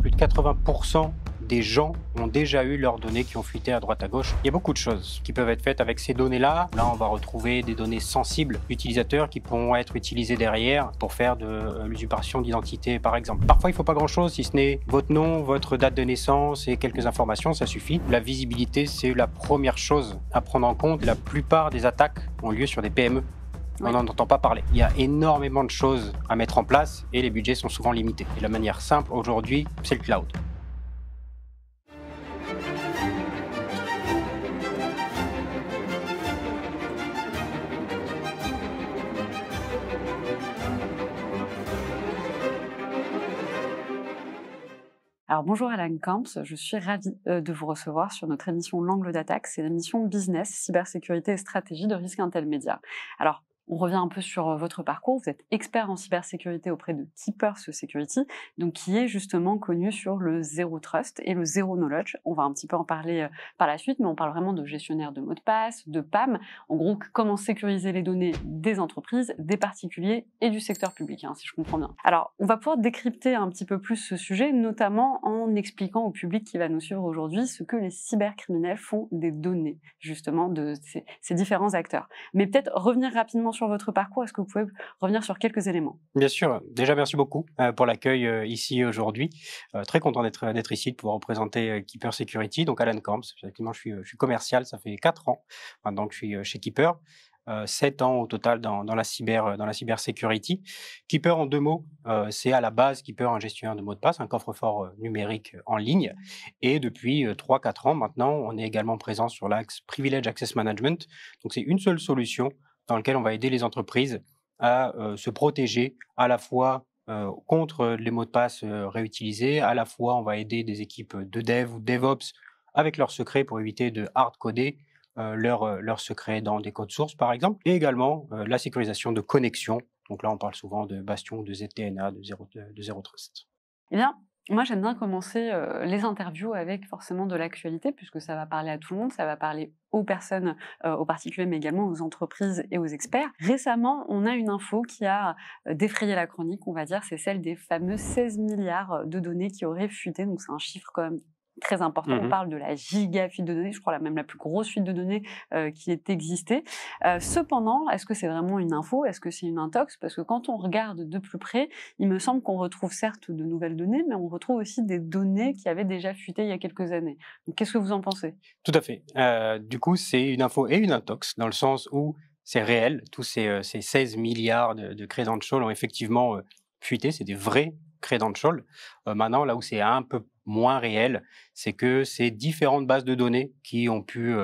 plus de 80% des gens ont déjà eu leurs données qui ont fuité à droite à gauche. Il y a beaucoup de choses qui peuvent être faites avec ces données-là. Là, on va retrouver des données sensibles d'utilisateurs qui pourront être utilisées derrière pour faire de l'usurpation d'identité, par exemple. Parfois, il ne faut pas grand-chose, si ce n'est votre nom, votre date de naissance et quelques informations, ça suffit. La visibilité, c'est la première chose à prendre en compte. La plupart des attaques ont lieu sur des PME. On n'en entend pas parler. Il y a énormément de choses à mettre en place et les budgets sont souvent limités. Et la manière simple aujourd'hui, c'est le cloud. Alors bonjour Alan Camps, je suis ravie de vous recevoir sur notre émission L'Angle d'attaque. C'est l'émission Business, Cybersécurité et Stratégie de risque intermédiaire. Alors, on revient un peu sur votre parcours. Vous êtes expert en cybersécurité auprès de Keepers Security, donc qui est justement connu sur le Zero Trust et le Zero Knowledge. On va un petit peu en parler par la suite, mais on parle vraiment de gestionnaire de mots de passe, de PAM. En gros, comment sécuriser les données des entreprises, des particuliers et du secteur public, si je comprends bien. Alors, on va pouvoir décrypter un petit peu plus ce sujet, notamment en expliquant au public qui va nous suivre aujourd'hui ce que les cybercriminels font des données, justement, de ces différents acteurs. Mais peut-être revenir rapidement sur votre parcours, est-ce que vous pouvez revenir sur quelques éléments? Bien sûr. Déjà, merci beaucoup pour l'accueil ici aujourd'hui. Très content d'être ici, de pouvoir représenter Keeper Security. Donc, Alan Camps, effectivement, je suis commercial, ça fait 4 ans maintenant que je suis chez Keeper. 7 ans au total dans la cybersécurity. Keeper, en 2 mots, c'est à la base Keeper, un gestionnaire de mots de passe, un coffre-fort numérique en ligne. Et depuis 3-4 ans maintenant, on est également présent sur l'axe Privilege Access Management. Donc, c'est une seule solution dans laquelle on va aider les entreprises à se protéger à la fois contre les mots de passe réutilisés, à la fois on va aider des équipes de dev ou DevOps avec leurs secrets pour éviter de hard-coder leurs secrets dans des codes sources par exemple, et également la sécurisation de connexion. Donc là on parle souvent de Bastion, de ZTNA, de Zero Trust. Eh bien, moi, j'aime bien commencer les interviews avec forcément de l'actualité, puisque ça va parler à tout le monde, ça va parler aux personnes, aux particuliers, mais également aux entreprises et aux experts. Récemment, on a une info qui a défrayé la chronique, on va dire, c'est celle des fameux 16 milliards de données qui auraient fuité. Donc, c'est un chiffre quand même très important. On parle de la giga-fuite de données, je crois même la plus grosse fuite de données qui ait existé. Cependant, est-ce que c'est vraiment une info? Est-ce que c'est une intox? Parce que quand on regarde de plus près, il me semble qu'on retrouve certes de nouvelles données, mais on retrouve aussi des données qui avaient déjà fuité il y a quelques années. Donc, qu'est-ce que vous en pensez? Tout à fait. Du coup, c'est une info et une intox, dans le sens où c'est réel. Tous ces 16 milliards de credentials ont effectivement fuité. C'est des vrais credentials. Maintenant, là où c'est un peu moins réel, c'est que ces différentes bases de données qui ont pu,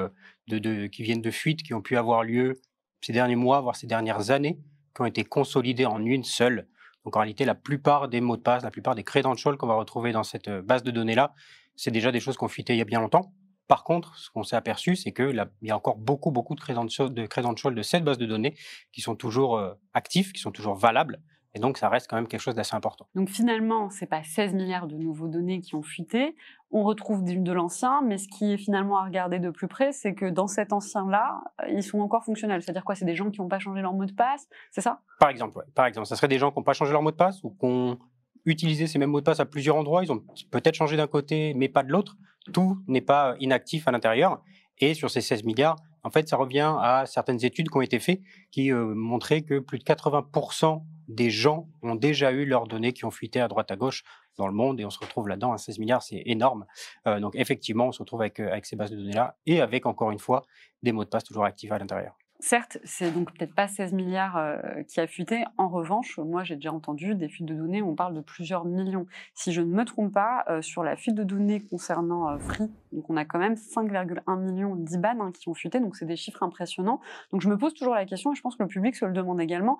qui viennent de fuite, qui ont pu avoir lieu ces derniers mois, voire ces dernières années, qui ont été consolidées en une seule. Donc en réalité, la plupart des mots de passe, la plupart des credentials qu'on va retrouver dans cette base de données-là, c'est déjà des choses qui ont fuité il y a bien longtemps. Par contre, ce qu'on s'est aperçu, c'est qu'il y a encore beaucoup de credentials de cette base de données qui sont toujours actifs, qui sont toujours valables. Et donc, ça reste quand même quelque chose d'assez important. Donc finalement, ce n'est pas 16 milliards de nouveaux données qui ont fuité, on retrouve de l'ancien, mais ce qui est finalement à regarder de plus près, c'est que dans cet ancien-là, ils sont encore fonctionnels. C'est-à-dire quoi? C'est des gens qui n'ont pas changé leur mot de passe, c'est ça? Par exemple, ouais. Par exemple, ça serait des gens qui n'ont pas changé leur mot de passe ou qui ont utilisé ces mêmes mots de passe à plusieurs endroits. Ils ont peut-être changé d'un côté, mais pas de l'autre. Tout n'est pas inactif à l'intérieur. Et sur ces 16 milliards, en fait, ça revient à certaines études qui ont été faites qui montraient que plus de 80% des gens ont déjà eu leurs données qui ont fuité à droite à gauche dans le monde, et on se retrouve là-dedans. 16 milliards, c'est énorme. Donc effectivement, on se retrouve avec ces bases de données-là et avec, encore une fois, des mots de passe toujours actifs à l'intérieur. Certes, c'est donc peut-être pas 16 milliards qui a fuité. En revanche, moi, j'ai déjà entendu des fuites de données, on parle de plusieurs millions. Si je ne me trompe pas, sur la fuite de données concernant Free, donc on a quand même 5,1 millions d'IBAN qui ont fuité, donc c'est des chiffres impressionnants. Donc je me pose toujours la question, et je pense que le public se le demande également,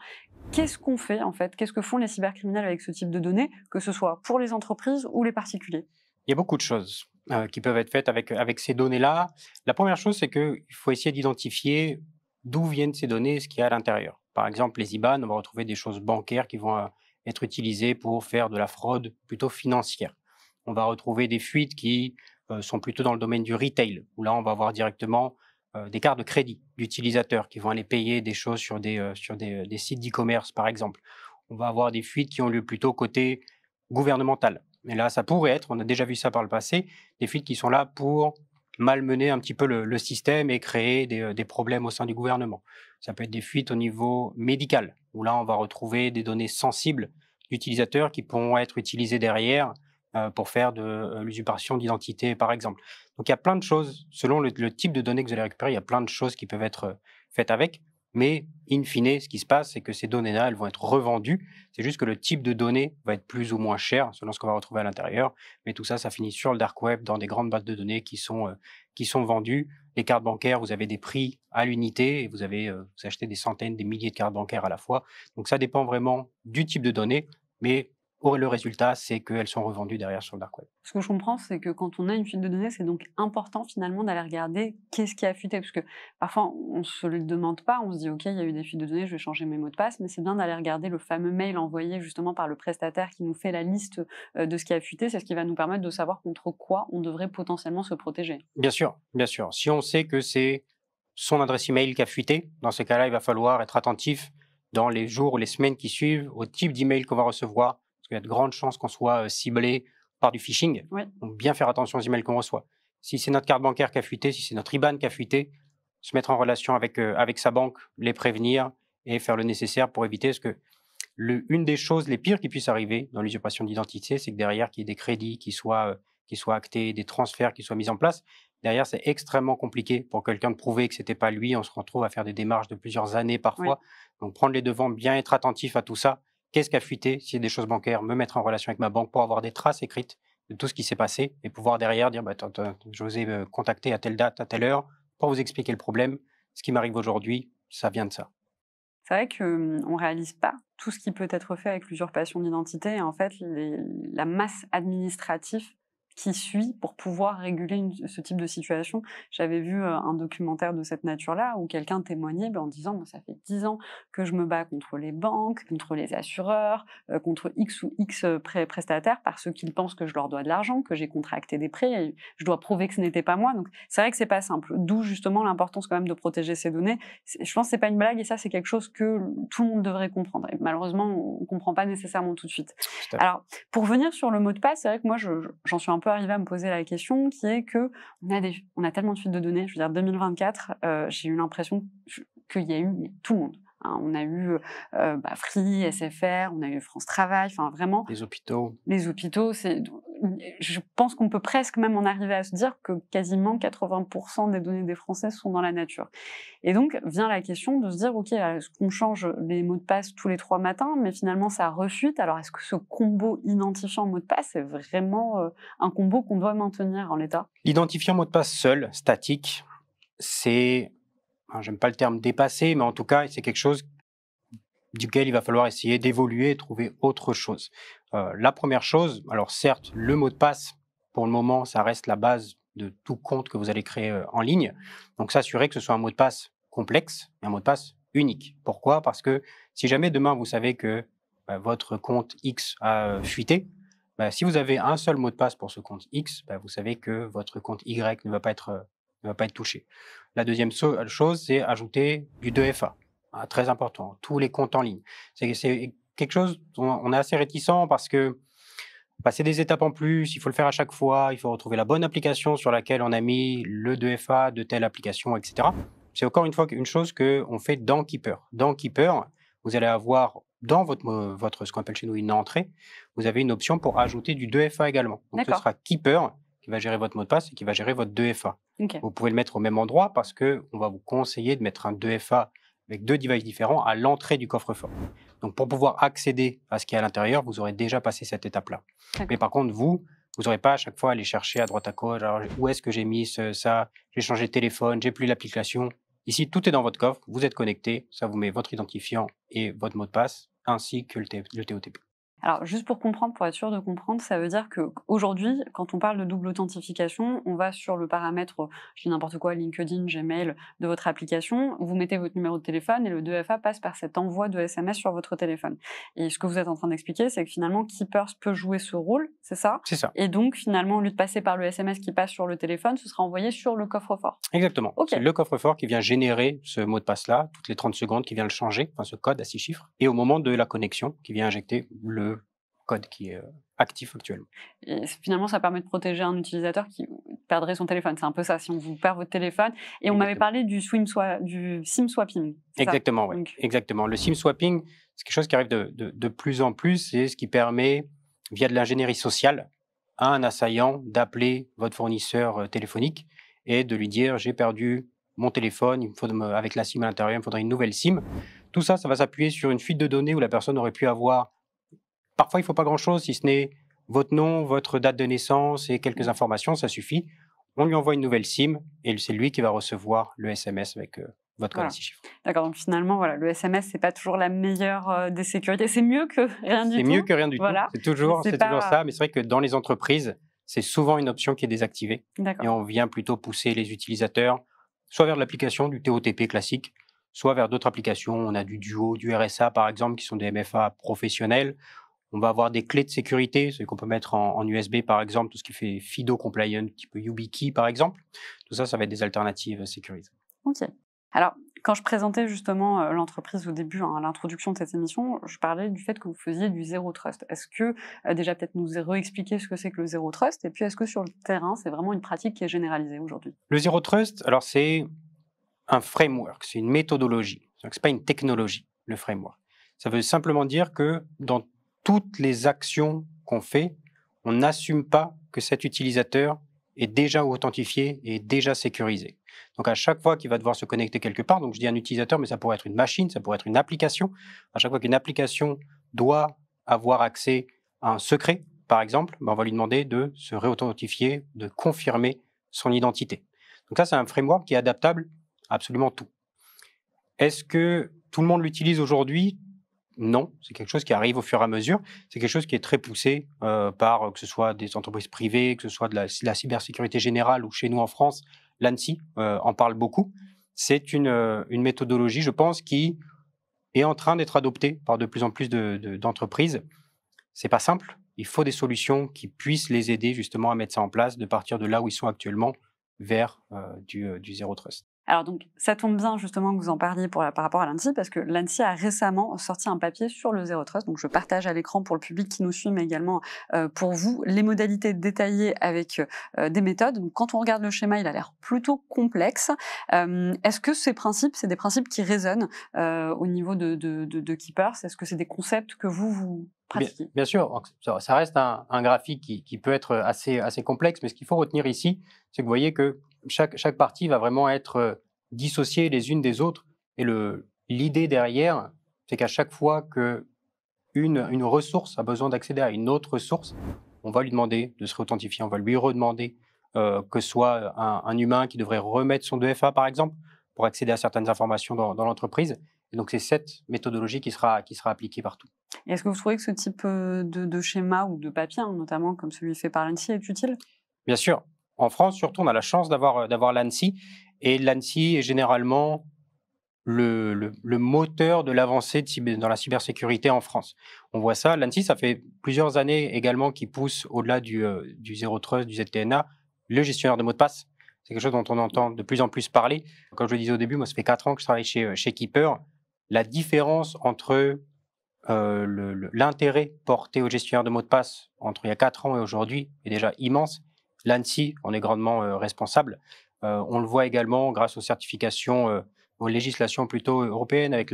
qu'est-ce qu'on fait en fait? Qu'est-ce que font les cybercriminels avec ce type de données, que ce soit pour les entreprises ou les particuliers? Il y a beaucoup de choses qui peuvent être faites avec ces données-là. La première chose, c'est qu'il faut essayer d'identifier d'où viennent ces données, ce qu'il y a à l'intérieur. Par exemple, les IBAN, on va retrouver des choses bancaires qui vont être utilisées pour faire de la fraude plutôt financière. On va retrouver des fuites qui sont plutôt dans le domaine du retail, où là, on va avoir directement des cartes de crédit d'utilisateurs qui vont aller payer des choses sur des sites d'e-commerce, par exemple. On va avoir des fuites qui ont lieu plutôt côté gouvernemental. Et là, ça pourrait être, on a déjà vu ça par le passé, des fuites qui sont là pour malmener un petit peu le système et créer des problèmes au sein du gouvernement. Ça peut être des fuites au niveau médical, où là, on va retrouver des données sensibles d'utilisateurs qui pourront être utilisées derrière pour faire de l'usurpation d'identité, par exemple. Donc, il y a plein de choses, selon le type de données que vous allez récupérer, il y a plein de choses qui peuvent être faites avec. Mais, in fine, ce qui se passe, c'est que ces données-là, elles vont être revendues. C'est juste que le type de données va être plus ou moins cher selon ce qu'on va retrouver à l'intérieur. Mais tout ça, ça finit sur le dark web, dans des grandes bases de données qui sont vendues. Les cartes bancaires, vous avez des prix à l'unité et vous achetez des centaines, des milliers de cartes bancaires à la fois. Donc, ça dépend vraiment du type de données. Mais le résultat, c'est qu'elles sont revendues derrière sur le dark web. Ce que je comprends, c'est que quand on a une fuite de données, c'est donc important finalement d'aller regarder qu'est-ce qui a fuité. Parce que parfois, on ne se le demande pas, on se dit « Ok, il y a eu des fuites de données, je vais changer mes mots de passe », mais c'est bien d'aller regarder le fameux mail envoyé justement par le prestataire qui nous fait la liste de ce qui a fuité. C'est ce qui va nous permettre de savoir contre quoi on devrait potentiellement se protéger. Bien sûr, bien sûr. Si on sait que c'est son adresse email qui a fuité, dans ces cas-là, il va falloir être attentif dans les jours ou les semaines qui suivent au type d'email qu'on va recevoir. Il y a de grandes chances qu'on soit ciblé par du phishing. Oui. Donc, bien faire attention aux emails qu'on reçoit. Si c'est notre carte bancaire qui a fuité, si c'est notre IBAN qui a fuité, se mettre en relation avec sa banque, les prévenir et faire le nécessaire pour éviter. Parce que une des choses les pires qui puissent arriver dans l'usurpation d'identité, c'est que derrière, qu'il y ait des crédits qui soient actés, des transferts qui soient mis en place. Derrière, c'est extrêmement compliqué pour quelqu'un de prouver que ce n'était pas lui. On se retrouve à faire des démarches de plusieurs années parfois. Oui. Donc, prendre les devants, bien être attentif à tout ça. Qu'est-ce qui a fuité? S'il y a des choses bancaires, me mettre en relation avec ma banque pour avoir des traces écrites de tout ce qui s'est passé et pouvoir derrière dire je vous ai contacté à telle date, à telle heure pour vous expliquer le problème. Ce qui m'arrive aujourd'hui, ça vient de ça. C'est vrai qu'on ne réalise pas tout ce qui peut être fait avec l'usurpation d'identité et en fait la masse administrative qui suit pour pouvoir réguler ce type de situation. J'avais vu un documentaire de cette nature-là où quelqu'un témoignait en disant « Moi, ça fait 10 ans que je me bats contre les banques, contre les assureurs, contre X ou X prestataires parce qu'ils pensent que je leur dois de l'argent, que j'ai contracté des prêts, et je dois prouver que ce n'était pas moi. » Donc, c'est vrai que c'est pas simple. D'où justement l'importance quand même de protéger ces données. Je pense que c'est pas une blague et ça, c'est quelque chose que tout le monde devrait comprendre. Et malheureusement, on ne comprend pas nécessairement tout de suite. Alors, pour revenir sur le mot de passe, c'est vrai que moi, j'en suis un peu arrivé à me poser la question qui est que on a tellement de fuites de données. Je veux dire, 2024, j'ai eu l'impression qu'il y a eu tout le monde. Hein, on a eu Free, SFR, on a eu France Travail, enfin vraiment. Les hôpitaux. Les hôpitaux, je pense qu'on peut presque même en arriver à se dire que quasiment 80% des données des Français sont dans la nature. Et donc, vient la question de se dire, OK, est-ce qu'on change les mots de passe tous les 3 matins, mais finalement, ça refuite. Alors, est-ce que ce combo identifiant mot de passe est vraiment un combo qu'on doit maintenir en l'état? L'identifiant mot de passe seul, statique, c'est, j'aime pas le terme dépassé, mais en tout cas, c'est quelque chose duquel il va falloir essayer d'évoluer et trouver autre chose. La première chose, alors certes, le mot de passe, pour le moment, ça reste la base de tout compte que vous allez créer en ligne. Donc, s'assurer que ce soit un mot de passe complexe et un mot de passe unique. Pourquoi? Parce que si jamais demain, vous savez que votre compte X a fuité, si vous avez un seul mot de passe pour ce compte X, vous savez que votre compte Y ne va pas être touché. La deuxième chose, c'est ajouter du 2FA. Très important, tous les comptes en ligne. C'est quelque chose dont on est assez réticent parce que c'est des étapes en plus, il faut le faire à chaque fois, il faut retrouver la bonne application sur laquelle on a mis le 2FA de telle application, etc. C'est encore une fois une chose qu'on fait dans Keeper. Dans Keeper, vous allez avoir dans votre ce qu'on appelle chez nous une entrée, vous avez une option pour ajouter du 2FA également. Donc ce sera Keeper qui va gérer votre mot de passe et qui va gérer votre 2FA. Okay. Vous pouvez le mettre au même endroit parce qu'on va vous conseiller de mettre un 2FA avec 2 devices différents à l'entrée du coffre-fort. Donc, pour pouvoir accéder à ce qui est à l'intérieur, vous aurez déjà passé cette étape-là. Mais par contre, vous n'aurez pas à chaque fois à aller chercher à droite à gauche. Alors, où est-ce que j'ai mis ça? J'ai changé de téléphone, j'ai plus l'application. Ici, tout est dans votre coffre, vous êtes connecté, ça vous met votre identifiant et votre mot de passe, ainsi que le TOTP. Alors, juste pour comprendre, pour être sûr de comprendre, ça veut dire qu'aujourd'hui, quand on parle de double authentification, on va sur le paramètre, je dis n'importe quoi, LinkedIn, Gmail de votre application, vous mettez votre numéro de téléphone et le 2FA passe par cet envoi de SMS sur votre téléphone. Et ce que vous êtes en train d'expliquer, c'est que finalement, Keepers peut jouer ce rôle, c'est ça? C'est ça. Et donc, finalement, au lieu de passer par le SMS qui passe sur le téléphone, ce sera envoyé sur le coffre-fort. Exactement. Okay. C'est le coffre-fort qui vient générer ce mot de passe-là, toutes les 30 secondes, qui vient le changer, ce code à 6 chiffres, et au moment de la connexion, qui vient injecter le code qui est actif actuellement. Et finalement, ça permet de protéger un utilisateur qui perdrait son téléphone. C'est un peu ça, si on vous perd votre téléphone. Et on m'avait parlé du SIM swapping. Exactement, oui. Exactement. Le SIM swapping, c'est quelque chose qui arrive de plus en plus. C'est ce qui permet, via de l'ingénierie sociale, à un assaillant d'appeler votre fournisseur téléphonique et de lui dire « j'ai perdu mon téléphone, avec la SIM à l'intérieur, il me faudrait une nouvelle SIM ». Tout ça, ça va s'appuyer sur une fuite de données où la personne aurait pu avoir... Parfois, il ne faut pas grand-chose, si ce n'est votre nom, votre date de naissance et quelques informations, ça suffit. On lui envoie une nouvelle SIM et c'est lui qui va recevoir le SMS avec votre code à 6 chiffres. D'accord, donc finalement, voilà, le SMS, ce n'est pas toujours la meilleure des sécurités. C'est mieux que rien du tout. C'est mieux que rien du tout. C'est toujours ça, mais c'est vrai que dans les entreprises, c'est souvent une option qui est désactivée. Et on vient plutôt pousser les utilisateurs soit vers l'application du TOTP classique, soit vers d'autres applications. On a du Duo, du RSA par exemple, qui sont des MFA professionnels. On va avoir des clés de sécurité, ce qu'on peut mettre en USB par exemple, tout ce qui fait FIDO compliant, type YubiKey par exemple. Tout ça, ça va être des alternatives sécurisées. Ok. Alors, quand je présentais justement l'entreprise au début, à l'introduction de cette émission, je parlais du fait que vous faisiez du Zero Trust. Est-ce que, déjà peut-être nous réexpliquer ce que c'est que le Zero Trust, et puis est-ce que sur le terrain, c'est vraiment une pratique qui est généralisée aujourd'hui? Le Zero Trust, alors c'est un framework, c'est une méthodologie. Ce n'est pas une technologie, le framework. Ça veut simplement dire que dans toutes les actions qu'on fait, on n'assume pas que cet utilisateur est déjà authentifié et déjà sécurisé. Donc, à chaque fois qu'il va devoir se connecter quelque part, donc je dis un utilisateur, mais ça pourrait être une machine, ça pourrait être une application. À chaque fois qu'une application doit avoir accès à un secret, par exemple, on va lui demander de se réauthentifier, de confirmer son identité. Donc ça, c'est un framework qui est adaptable à absolument tout. Est-ce que tout le monde l'utilise aujourd'hui? Non, c'est quelque chose qui arrive au fur et à mesure. C'est quelque chose qui est très poussé par, que ce soit des entreprises privées, que ce soit de la cybersécurité générale ou chez nous en France, l'ANSSI en parle beaucoup. C'est une méthodologie, je pense, qui est en train d'être adoptée par de plus en plus d'entreprises. C'est pas simple. Il faut des solutions qui puissent les aider justement à mettre ça en place, de partir de là où ils sont actuellement vers du Zero Trust. Alors donc, ça tombe bien justement que vous en parliez par rapport à l'ANSSI, parce que l'ANSSI a récemment sorti un papier sur le Zero Trust. Donc je partage à l'écran pour le public qui nous suit, mais également pour vous, les modalités détaillées avec des méthodes. Donc quand on regarde le schéma, il a l'air plutôt complexe. Est-ce que ces principes, c'est des principes qui résonnent au niveau de Keepers? Est-ce que c'est des concepts que vous pratiquez? Bien sûr, ça reste un graphique qui peut être assez complexe, mais ce qu'il faut retenir ici, c'est que vous voyez que chaque partie va vraiment être dissociée les unes des autres. Et l'idée derrière, c'est qu'à chaque fois qu'une ressource a besoin d'accéder à une autre ressource, on va lui demander de se réauthentifier, on va lui redemander que ce soit un humain qui devrait remettre son 2FA, par exemple, pour accéder à certaines informations dans l'entreprise. Et donc, c'est cette méthodologie qui sera appliquée partout. Et est-ce que vous trouvez que ce type de schéma ou de papier, notamment comme celui fait par l'ANSSI, est utile? Bien sûr. En France, surtout, on a la chance d'avoir l'ANSSI. Et l'ANSSI est généralement le moteur de l'avancée dans la cybersécurité en France. On voit ça. L'ANSSI, ça fait plusieurs années également qu'il pousse au-delà du Zero Trust, du ZTNA, le gestionnaire de mots de passe. C'est quelque chose dont on entend de plus en plus parler. Comme je le disais au début, moi, ça fait 4 ans que je travaille chez Keeper. La différence entre l'intérêt porté au gestionnaire de mots de passe entre il y a 4 ans et aujourd'hui est déjà immense. L'ANSSI en est grandement responsable. On le voit également grâce aux certifications, aux législations plutôt européennes avec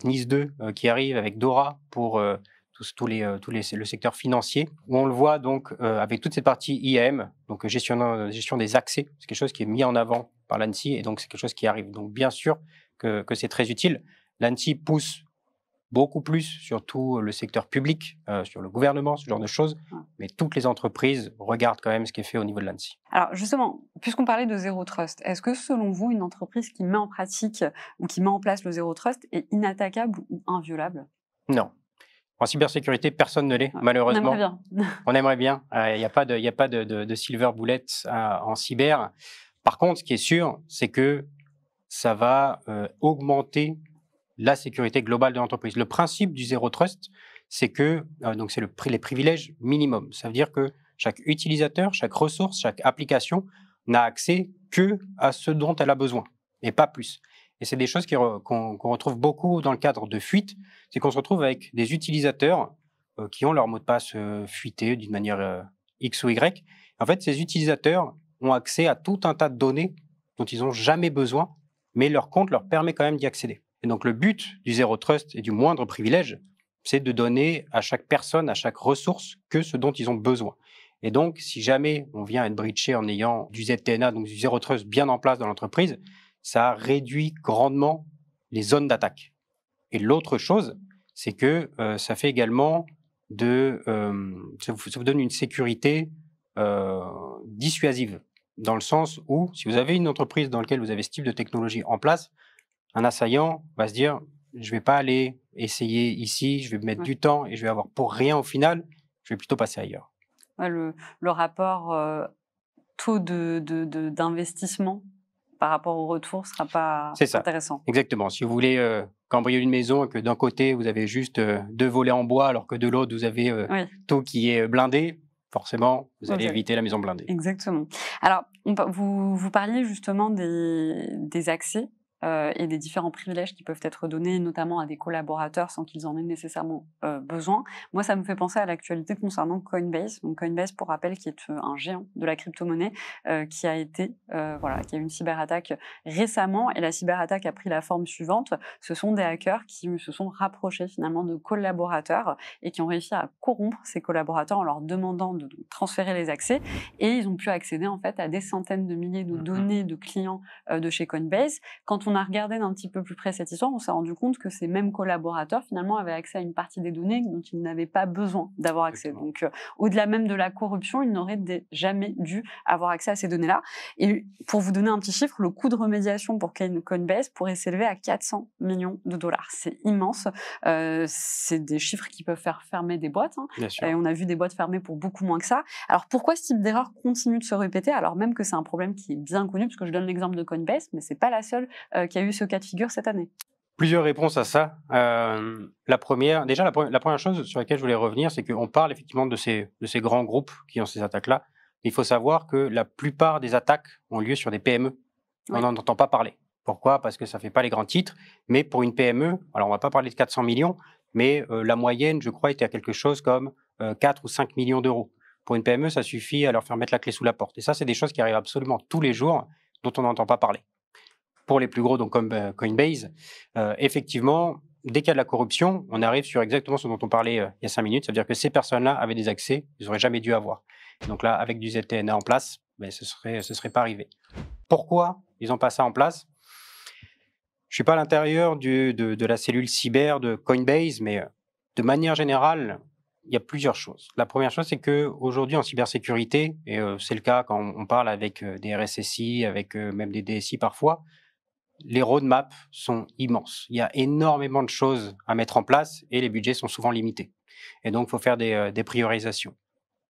NIS 2 qui arrive, avec DORA pour le secteur financier, où on le voit donc avec toute cette partie IAM, donc gestion des accès, c'est quelque chose qui est mis en avant par l'ANSSI et donc c'est quelque chose qui arrive. Donc bien sûr que c'est très utile. L'ANSSI pousse beaucoup plus sur tout le secteur public, sur le gouvernement, ce genre de choses, mais toutes les entreprises regardent quand même ce qui est fait au niveau de l'ANSSI. Alors justement, puisqu'on parlait de Zero Trust, est-ce que selon vous, une entreprise qui met en pratique ou qui met en place le Zero Trust est inattaquable ou inviolable? Non. En cybersécurité, personne ne l'est, malheureusement. On aimerait bien. On aimerait bien. Il n'y a pas de silver bullet en cyber. Par contre, ce qui est sûr, c'est que ça va augmenter la sécurité globale de l'entreprise. Le principe du Zero Trust, c'est que donc c'est les privilèges minimum. Ça veut dire que chaque utilisateur, chaque ressource, chaque application n'a accès que à ce dont elle a besoin et pas plus. Et c'est des choses qu'on retrouve beaucoup dans le cadre de fuites. C'est qu'on se retrouve avec des utilisateurs qui ont leur mot de passe fuité d'une manière X ou Y. En fait, ces utilisateurs ont accès à tout un tas de données dont ils n'ont jamais besoin, mais leur compte leur permet quand même d'y accéder. Et donc, le but du Zero Trust et du moindre privilège, c'est de donner à chaque personne, à chaque ressource, que ce dont ils ont besoin. Et donc, si jamais on vient être breaché en ayant du ZTNA, donc du Zero Trust bien en place dans l'entreprise, ça réduit grandement les zones d'attaque. Et l'autre chose, c'est que ça fait également ça vous donne une sécurité dissuasive, dans le sens où, si vous avez une entreprise dans laquelle vous avez ce type de technologie en place, un assaillant va se dire, je ne vais pas aller essayer ici, je vais mettre du temps et je vais avoir pour rien au final, je vais plutôt passer ailleurs. Ouais, le rapport taux d'investissement par rapport au retour ne sera pas intéressant. Exactement. Si vous voulez cambrioler une maison et que d'un côté, vous avez juste 2 volets en bois, alors que de l'autre, vous avez tout qui est blindé, forcément, vous allez éviter la maison blindée. Exactement. Alors, vous parliez justement des accès et des différents privilèges qui peuvent être donnés, notamment à des collaborateurs sans qu'ils en aient nécessairement besoin. Moi, ça me fait penser à l'actualité concernant Coinbase. Donc, Coinbase, pour rappel, qui est un géant de la crypto-monnaie, qui a eu une cyberattaque récemment. Et la cyberattaque a pris la forme suivante. Ce sont des hackers qui se sont rapprochés finalement de collaborateurs et qui ont réussi à corrompre ces collaborateurs en leur demandant de transférer les accès. Et ils ont pu accéder en fait à des centaines de milliers de données de clients de chez Coinbase. Quand on a regardé d'un petit peu plus près cette histoire, on s'est rendu compte que ces mêmes collaborateurs, finalement, avaient accès à une partie des données dont ils n'avaient pas besoin d'avoir accès. Donc, au-delà même de la corruption, ils n'auraient jamais dû avoir accès à ces données-là. Et pour vous donner un petit chiffre, le coût de remédiation pour Coinbase pourrait s'élever à 400 millions de dollars. C'est immense. C'est des chiffres qui peuvent faire fermer des boîtes. Et on a vu des boîtes fermer pour beaucoup moins que ça. Alors, pourquoi ce type d'erreur continue de se répéter, alors même que c'est un problème qui est bien connu, parce que je donne l'exemple de Coinbase, mais c'est pas la seule qui a eu ce cas de figure cette année? Plusieurs réponses à ça. La première chose sur laquelle je voulais revenir, c'est qu'on parle effectivement de ces grands groupes qui ont ces attaques-là. Il faut savoir que la plupart des attaques ont lieu sur des PME. On n'en entend pas parler. Pourquoi? Parce que ça ne fait pas les grands titres. Mais pour une PME, alors on ne va pas parler de 400 millions, mais la moyenne, je crois, était à quelque chose comme 4 ou 5 millions d'euros. Pour une PME, ça suffit à leur faire mettre la clé sous la porte. Et ça, c'est des choses qui arrivent absolument tous les jours, dont on n'entend pas parler. Pour les plus gros, donc comme Coinbase, effectivement, dès qu'il y a de la corruption, on arrive sur exactement ce dont on parlait il y a 5 minutes, c'est-à-dire que ces personnes-là avaient des accès qu'ils n'auraient jamais dû avoir. Et donc là, avec du ZTNA en place, ce serait pas arrivé. Pourquoi ils n'ont pas ça en place? Je ne suis pas à l'intérieur de la cellule cyber de Coinbase, mais de manière générale, il y a plusieurs choses. La première chose, c'est qu'aujourd'hui, en cybersécurité, et c'est le cas quand on parle avec des RSSI, avec même des DSI parfois, les roadmaps sont immenses. Il y a énormément de choses à mettre en place et les budgets sont souvent limités. Et donc, il faut faire des priorisations.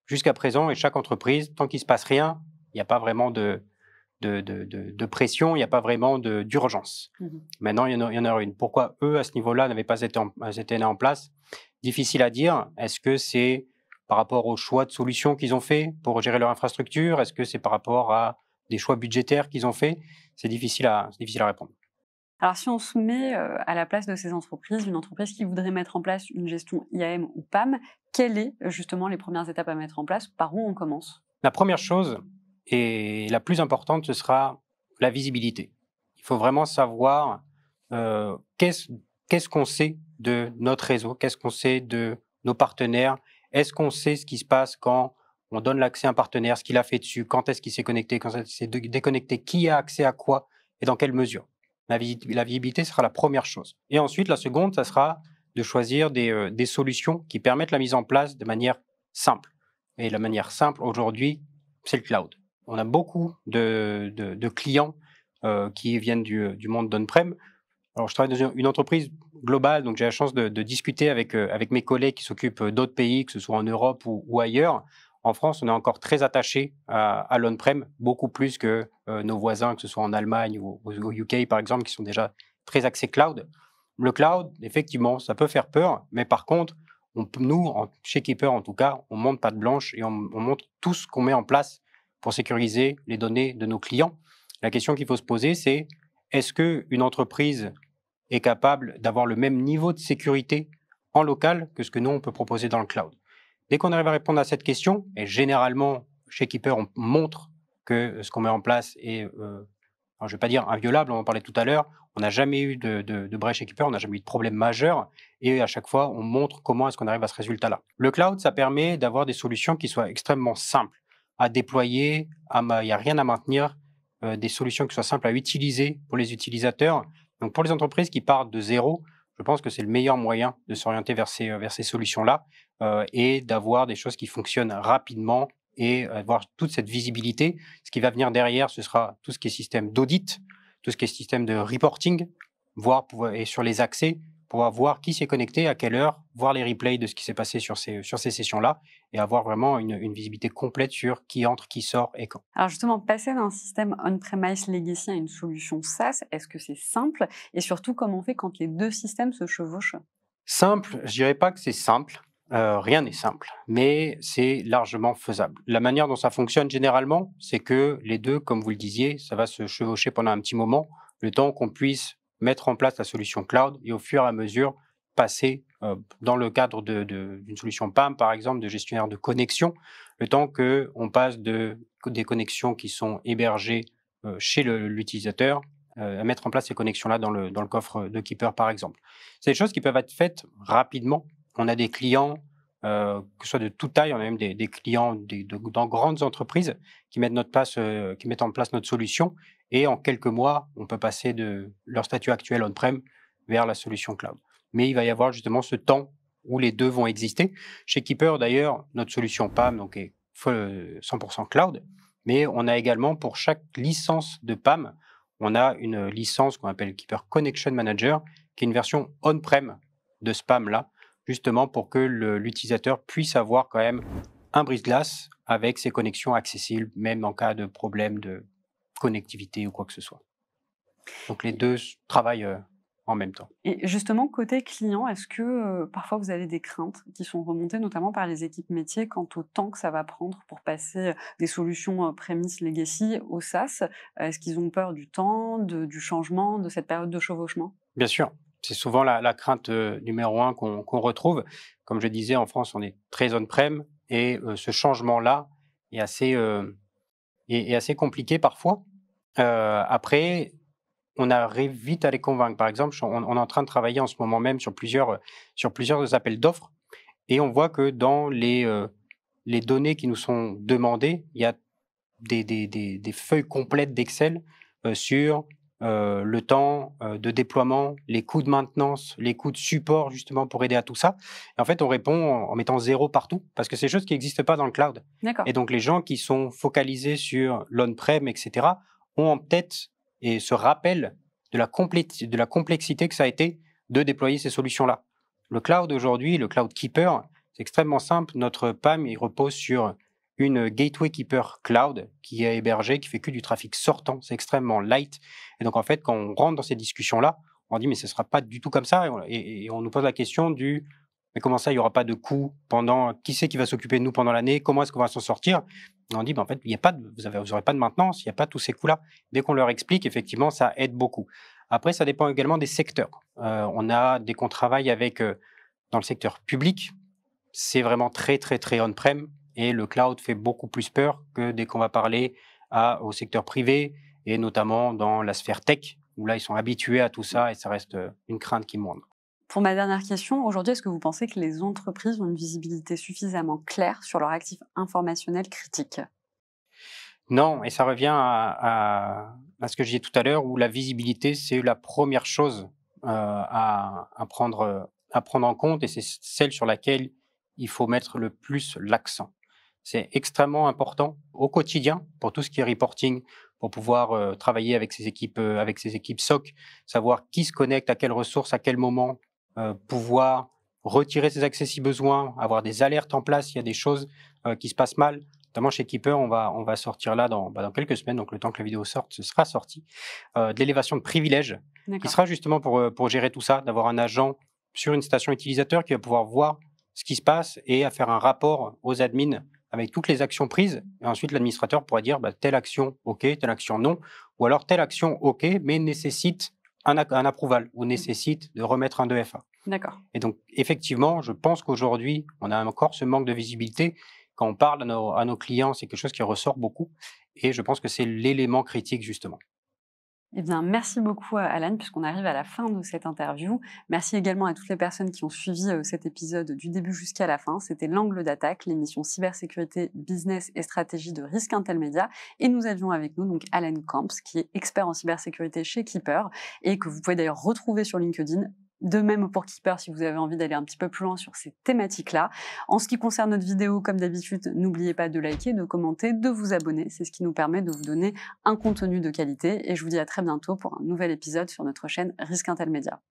Jusqu'à présent, et chaque entreprise, tant qu'il ne se passe rien, il n'y a pas vraiment de pression, il n'y a pas vraiment d'urgence. Maintenant, il y en a une. Pourquoi eux, à ce niveau-là, n'avaient pas été en place? Difficile à dire. Est-ce que c'est par rapport au choix de solutions qu'ils ont fait pour gérer leur infrastructure? Est-ce que c'est par rapport à des choix budgétaires qu'ils ont fait? C'est difficile à répondre. Alors, si on se met à la place de ces entreprises, une entreprise qui voudrait mettre en place une gestion IAM ou PAM, quelles sont justement les premières étapes à mettre en place? Par où on commence? La première chose, et la plus importante, ce sera la visibilité. Il faut vraiment savoir qu'est-ce qu'on sait de notre réseau, qu'est-ce qu'on sait de nos partenaires, est-ce qu'on sait ce qui se passe quand on donne l'accès à un partenaire, ce qu'il a fait dessus, quand est-ce qu'il s'est connecté, quand est-ce qu'il s'est déconnecté, qui a accès à quoi et dans quelle mesure. La visibilité sera la première chose. Et ensuite, la seconde, ça sera de choisir des solutions qui permettent la mise en place de manière simple. Et la manière simple, aujourd'hui, c'est le cloud. On a beaucoup de clients qui viennent du monde d'on-prem. Alors, je travaille dans une entreprise globale, donc j'ai la chance de discuter avec mes collègues qui s'occupent d'autres pays, que ce soit en Europe ou ailleurs. En France, on est encore très attaché à l'on-prem, beaucoup plus que nos voisins, que ce soit en Allemagne ou au UK, par exemple, qui sont déjà très axés cloud. Le cloud, effectivement, ça peut faire peur, mais par contre, nous, chez Keeper en tout cas, on ne monte pas de blanche et on montre tout ce qu'on met en place pour sécuriser les données de nos clients. La question qu'il faut se poser, c'est est-ce qu'une entreprise est capable d'avoir le même niveau de sécurité en local que ce que nous, on peut proposer dans le cloud. Dès qu'on arrive à répondre à cette question, et généralement, chez Keeper, on montre que ce qu'on met en place est, alors je ne vais pas dire inviolable, on en parlait tout à l'heure, on n'a jamais eu de brèche chez Keeper, on n'a jamais eu de problème majeur, et à chaque fois, on montre comment est-ce qu'on arrive à ce résultat-là. Le cloud, ça permet d'avoir des solutions qui soient extrêmement simples à déployer, il n'y a rien à maintenir, des solutions qui soient simples à utiliser pour les utilisateurs. Donc pour les entreprises qui partent de zéro, je pense que c'est le meilleur moyen de s'orienter vers ces solutions-là et d'avoir des choses qui fonctionnent rapidement et avoir toute cette visibilité. Ce qui va venir derrière, ce sera tout ce qui est système d'audit, tout ce qui est système de reporting, et sur les accès, pouvoir voir qui s'est connecté, à quelle heure, voir les replays de ce qui s'est passé sur ces sessions-là et avoir vraiment une visibilité complète sur qui entre, qui sort et quand. Alors justement, passer d'un système on-premise legacy à une solution SaaS, est-ce que c'est simple? Et surtout, comment on fait quand les deux systèmes se chevauchent? Simple, je dirais pas que c'est simple. Rien n'est simple, mais c'est largement faisable. La manière dont ça fonctionne généralement, c'est que les deux, comme vous le disiez, ça va se chevaucher pendant un petit moment, le temps qu'on puisse mettre en place la solution cloud et au fur et à mesure passer dans le cadre d'une solution PAM, par exemple, de gestionnaire de connexion, le temps qu'on passe des connexions qui sont hébergées chez l'utilisateur à mettre en place ces connexions-là dans le coffre de Keeper, par exemple. C'est des choses qui peuvent être faites rapidement. On a des clients, que ce soit de toute taille, on a même des clients dans grandes entreprises qui mettent en place notre solution. Et en quelques mois, on peut passer de leur statut actuel on-prem vers la solution cloud. Mais il va y avoir justement ce temps où les deux vont exister. Chez Keeper, d'ailleurs, notre solution PAM donc, est 100% cloud. Mais on a également, pour chaque licence de PAM, on a une licence qu'on appelle Keeper Connection Manager, qui est une version on-prem de ce PAM-là, justement pour que l'utilisateur puisse avoir quand même un brise-glace avec ses connexions accessibles, même en cas de problème de connectivité ou quoi que ce soit. Donc les deux travaillent en même temps. Et justement, côté client, est-ce que parfois vous avez des craintes qui sont remontées notamment par les équipes métiers quant au temps que ça va prendre pour passer des solutions premise legacy au SaaS? Est-ce qu'ils ont peur du temps, du changement, de cette période de chevauchement? Bien sûr, c'est souvent la crainte numéro un qu'on retrouve. Comme je disais, en France, on est très on-prem et ce changement-là est assez compliqué parfois. Après, on arrive vite à les convaincre. Par exemple, on est en train de travailler en ce moment même sur plusieurs appels d'offres et on voit que dans les données qui nous sont demandées, il y a des feuilles complètes d'Excel sur le temps de déploiement, les coûts de maintenance, les coûts de support justement pour aider à tout ça. Et en fait, on répond en mettant 0 partout parce que c'est des choses qui n'existent pas dans le cloud. D'accord. Et donc, les gens qui sont focalisés sur l'on-prem, etc., ont en tête et se rappellent de la complexité que ça a été de déployer ces solutions-là. Le cloud aujourd'hui, le Cloud Keeper, c'est extrêmement simple. Notre PAM, il repose sur une Gateway Keeper Cloud qui est hébergée, qui fait que du trafic sortant. C'est extrêmement light. Et donc, en fait, quand on rentre dans ces discussions-là, on dit, mais ce ne sera pas du tout comme ça. Et on nous pose la question mais comment ça, il n'y aura pas de coût qui c'est qui va s'occuper de nous pendant l'année? Comment est-ce qu'on va s'en sortir? Et on dit, en fait, vous n'aurez pas de maintenance, il n'y a pas tous ces coûts-là. Dès qu'on leur explique, effectivement, ça aide beaucoup. Après, ça dépend également des secteurs. On a dès qu'on travaille avec, dans le secteur public, c'est vraiment très, très, très on-prem. Et le cloud fait beaucoup plus peur que dès qu'on va parler au secteur privé, et notamment dans la sphère tech, où là, ils sont habitués à tout ça et ça reste une crainte qui moindre. Pour ma dernière question, aujourd'hui, est-ce que vous pensez que les entreprises ont une visibilité suffisamment claire sur leurs actifs informationnels critiques? Non, et ça revient à ce que je disais tout à l'heure, où la visibilité, c'est la première chose à prendre en compte, et c'est celle sur laquelle il faut mettre le plus l'accent. C'est extrêmement important au quotidien pour tout ce qui est reporting, pour pouvoir travailler avec ses équipes SOC, savoir qui se connecte à quelles ressources, à quel moment, pouvoir retirer ses accès si besoin, avoir des alertes en place s'il y a des choses qui se passent mal. Notamment chez Keeper, on va sortir là dans quelques semaines, donc le temps que la vidéo sorte, ce sera sorti, de l'élévation de privilèges, qui sera justement pour gérer tout ça, d'avoir un agent sur une station utilisateur qui va pouvoir voir ce qui se passe et à faire un rapport aux admins avec toutes les actions prises. Et ensuite, l'administrateur pourra dire telle action OK, telle action non, ou alors telle action OK, mais nécessite un approval ou nécessite de remettre un 2FA. D'accord. Et donc, effectivement, je pense qu'aujourd'hui, on a encore ce manque de visibilité. Quand on parle à nos clients, c'est quelque chose qui ressort beaucoup et je pense que c'est l'élément critique, justement. Eh bien, merci beaucoup, Alan, puisqu'on arrive à la fin de cette interview. Merci également à toutes les personnes qui ont suivi cet épisode du début jusqu'à la fin. C'était l'angle d'attaque, l'émission cybersécurité, business et stratégie de Risk Intel Media. Et nous avions avec nous donc Alan Camps, qui est expert en cybersécurité chez Keeper et que vous pouvez d'ailleurs retrouver sur LinkedIn. De même pour Keeper, si vous avez envie d'aller un petit peu plus loin sur ces thématiques-là. En ce qui concerne notre vidéo, comme d'habitude, n'oubliez pas de liker, de commenter, de vous abonner. C'est ce qui nous permet de vous donner un contenu de qualité. Et je vous dis à très bientôt pour un nouvel épisode sur notre chaîne Risk Intel Media.